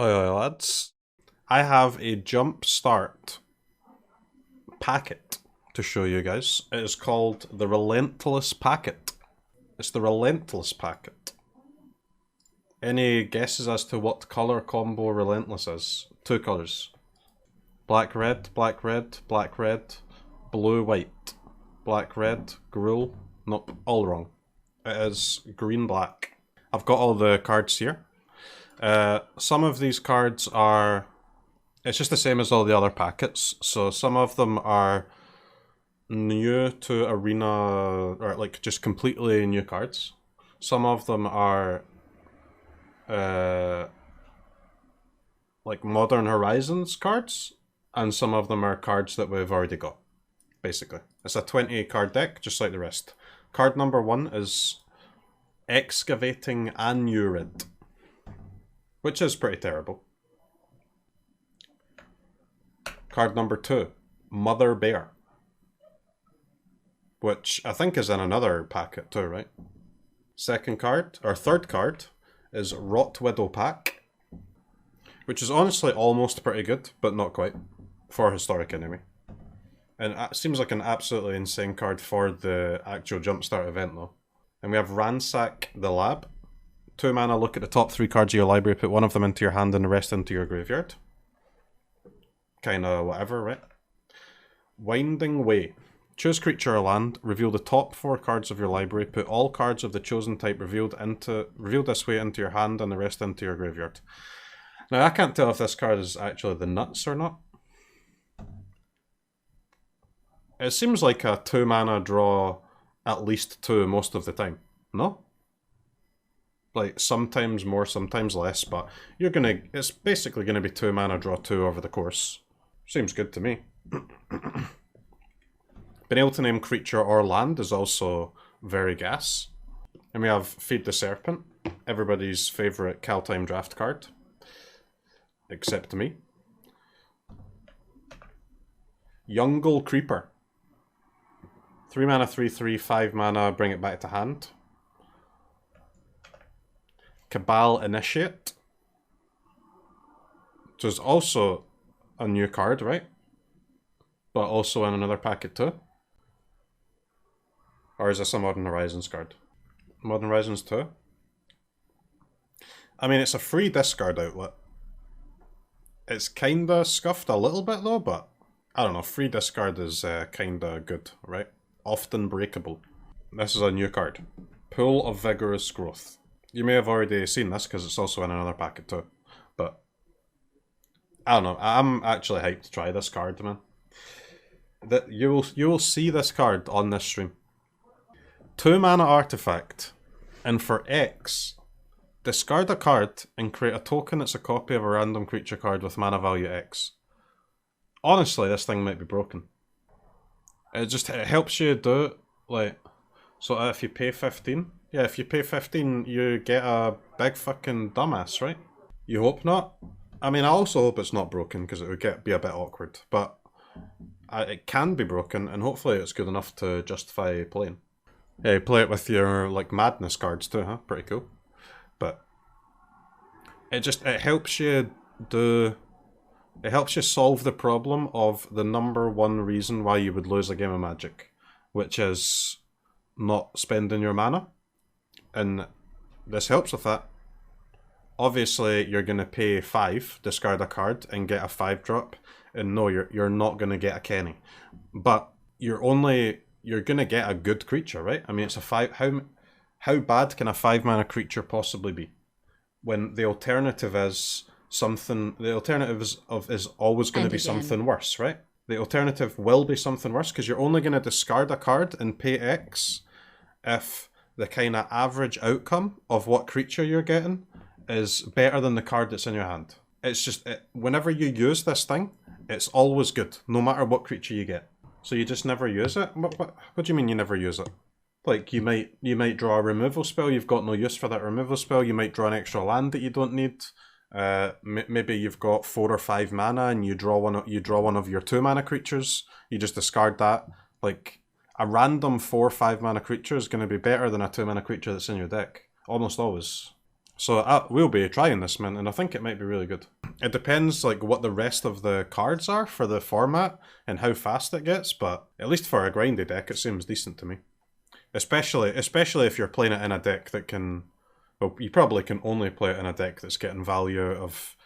Oi, lads. I have a Jumpstart packet to show you guys. It is called the Relentless packet. It's the Relentless packet. Any guesses as to what colour combo Relentless is? Two colours. Black, red, black, red, black, red, blue, white. Black, red, gruel. Nope, all wrong. It is green, black. I've got all the cards here. Some of these cards are... It's just the same as all the other packets. So some of them are new to Arena, or like just completely new cards. Some of them are like Modern Horizons cards, and some of them are cards that we've already got, basically. It's a 20 card deck, just like the rest. Card number 1 is Excavating Anurid, which is pretty terrible. Card number 2, Mother Bear, which I think is in another packet too, right? Third card is Rot Widow Pack, which is honestly almost pretty good, but not quite, for Historic anyway. And it seems like an absolutely insane card for the actual Jumpstart event though. And we have Ransack the Lab. 2 mana, look at the top 3 cards of your library, put one of them into your hand and the rest into your graveyard. Kinda whatever, right? Winding Way. Choose creature or land, reveal the top 4 cards of your library, put all cards of the chosen type revealed this way into your hand and the rest into your graveyard. Now I can't tell if this card is actually the nuts or not. It seems like a 2 mana draw at least 2 most of the time. No? Like sometimes more, sometimes less, but it's basically gonna be 2 mana draw 2 over the course. Seems good to me. Being able to name creature or land is also very gas. And we have Feed the Serpent, everybody's favourite Kaltime draft card. Except me. Youngle Creeper. 3 mana, 3/3, 5 mana, bring it back to hand. Cabal Initiate. Which is also a new card, right? But also in another packet too. Or is this a Modern Horizons card? Modern Horizons 2? I mean, it's a free discard outlet. It's kinda scuffed a little bit though, but I don't know, free discard is kinda good, right? Often breakable. This is a new card. Pool of Vigorous Growth. You may have already seen this because it's also in another packet too, but I don't know, I'm actually hyped to try this card, man. You will see this card on this stream. 2 mana artifact, and for X, discard a card and create a token that's a copy of a random creature card with mana value X. Honestly, this thing might be broken. It helps you do it, like, so if you pay 15, yeah, if you pay 15, you get a big fucking dumbass, right? You hope not. I mean, I also hope it's not broken, because it would be a bit awkward, but it can be broken, and hopefully it's good enough to justify playing. Yeah, you play it with your, like, madness cards too, huh? Pretty cool. But it helps you it helps you solve the problem of the number 1 reason why you would lose a game of Magic, which is not spending your mana. And this helps with that. Obviously, you're going to pay 5, discard a card, and get a 5-drop. And no, you're not going to get a Kenny. But you're going to get a good creature, right? I mean, it's a 5... How bad can a 5 mana creature possibly be? When the alternative is something... The alternative is always going to be something worse, right? The alternative will be something worse, because you're only going to discard a card and pay X if the kind of average outcome of what creature you're getting is better than the card that's in your hand. It's just, whenever you use this thing, it's always good, no matter what creature you get. So you just never use it? What do you mean you never use it? Like, you might draw a removal spell, you've got no use for that removal spell, you might draw an extra land that you don't need. Maybe you've got 4 or 5 mana and you draw one of your 2 mana creatures, you just discard that. Like, a random 4 or 5 mana creature is going to be better than a 2 mana creature that's in your deck. Almost always. So we'll be trying this, man, and I think it might be really good. It depends like what the rest of the cards are for the format and how fast it gets, but at least for a grindy deck, it seems decent to me. Especially if you're playing it in a deck that can... Well, you probably can only play it in a deck that's getting value of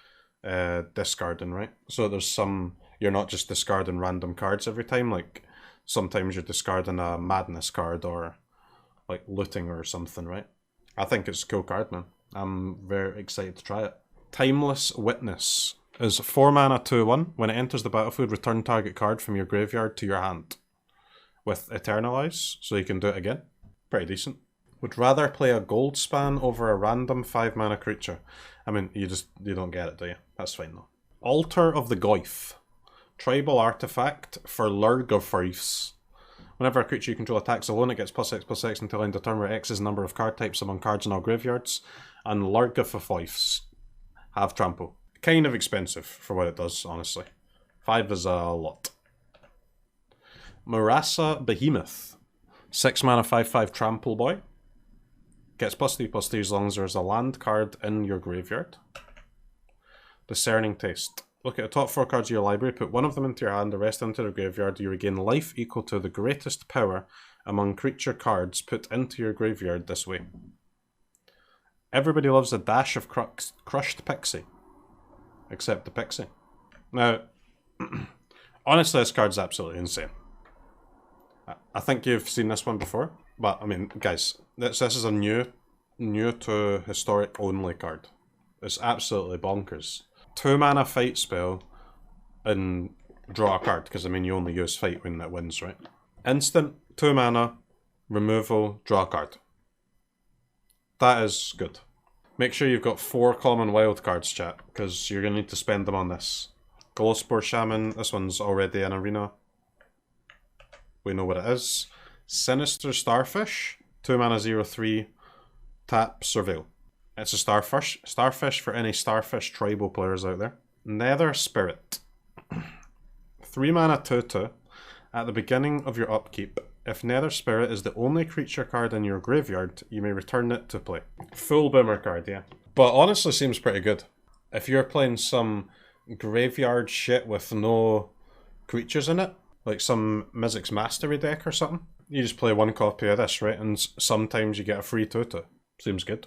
discarding, right? So there's some... You're not just discarding random cards every time, like sometimes you're discarding a madness card or like looting or something, right? I think it's a cool card, man. I'm very excited to try it. Timeless Witness is 4 mana 2/1. When it enters the battlefield, return target card from your graveyard to your hand with Eternalize, so you can do it again. Pretty decent. Would rather play a gold span over a random 5 mana creature. I mean, you don't get it, do you? That's fine though. Altar of the Goyf. Tribal artifact for Lurg of Fiefs. Whenever a creature you control attacks alone, it gets +X/+X until end of turn, where X is the number of card types among cards in all graveyards. And Lurg of Fiefs have trample. Kind of expensive for what it does, honestly. 5 is a lot. Murasa Behemoth. 6 mana 5/5 trample boy. Gets +3/+3 as long as there's a land card in your graveyard. Discerning Taste. Look at the top 4 cards of your library, put one of them into your hand, the rest into the graveyard. You regain life equal to the greatest power among creature cards put into your graveyard this way. Everybody loves a dash of crushed pixie. Except the pixie. Now, honestly, this card's absolutely insane. I think you've seen this one before, but I mean, guys, this is a new to historic only card. It's absolutely bonkers. 2 mana fight spell and draw a card, because I mean you only use fight when it wins, right? Instant, 2 mana, removal, draw a card. That is good. Make sure you've got 4 common wild cards, chat, because you're going to need to spend them on this. Glowspore Shaman, this one's already in Arena. We know what it is. Sinister Starfish, 2 mana 0/3, tap, Surveil. It's a starfish for any starfish tribal players out there. Nether Spirit. 3 mana 2/2. At the beginning of your upkeep, if Nether Spirit is the only creature card in your graveyard, you may return it to play. Full boomer card, yeah. But honestly seems pretty good. If you're playing some graveyard shit with no creatures in it, like some Mizzix Mastery deck or something, you just play 1 copy of this, right? And sometimes you get a free 2/2. Seems good.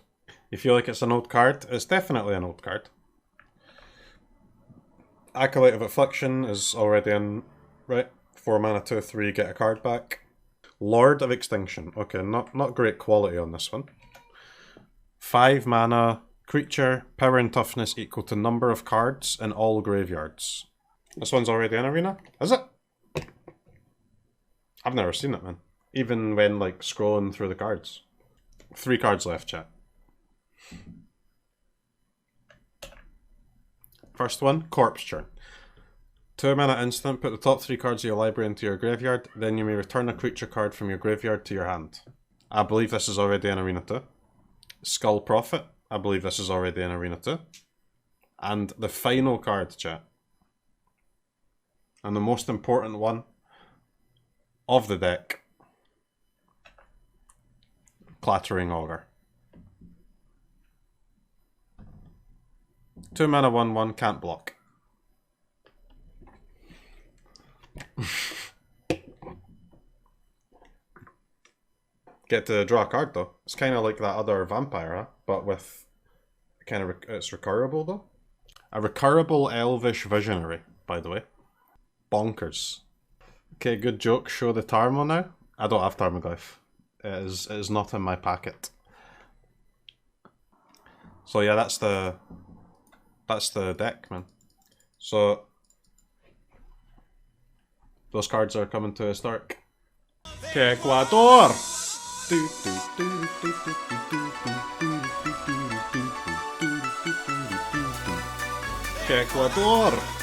You feel like it's an old card? It's definitely an old card. Acolyte of Affliction is already in, right? 4 mana 2/3, get a card back. Lord of Extinction. Okay, not great quality on this one. 5 mana, creature, power and toughness equal to number of cards in all graveyards. This one's already in Arena? Is it? I've never seen it, man. Even when, like, scrolling through the cards. 3 cards left, chat. First one, Corpse Churn. 2 mana instant, put the top 3 cards of your library into your graveyard, then you may return a creature card from your graveyard to your hand. I believe this is already in Arena 2. Skull Prophet, I believe this is already in Arena 2. And the final card, chat. And the most important one of the deck. Clattering Augur. 2 mana 1/1, can't block. Get to draw a card though. It's kind of like that other vampire, huh? But with kind of it's recurable though. A recurable elvish visionary, by the way. Bonkers. Okay, good joke. Show the Tarmo now. I don't have Tarmogoyf. It is not in my packet. So yeah, that's the deck, man. So those cards are coming to historic. Ecuador! Ecuador!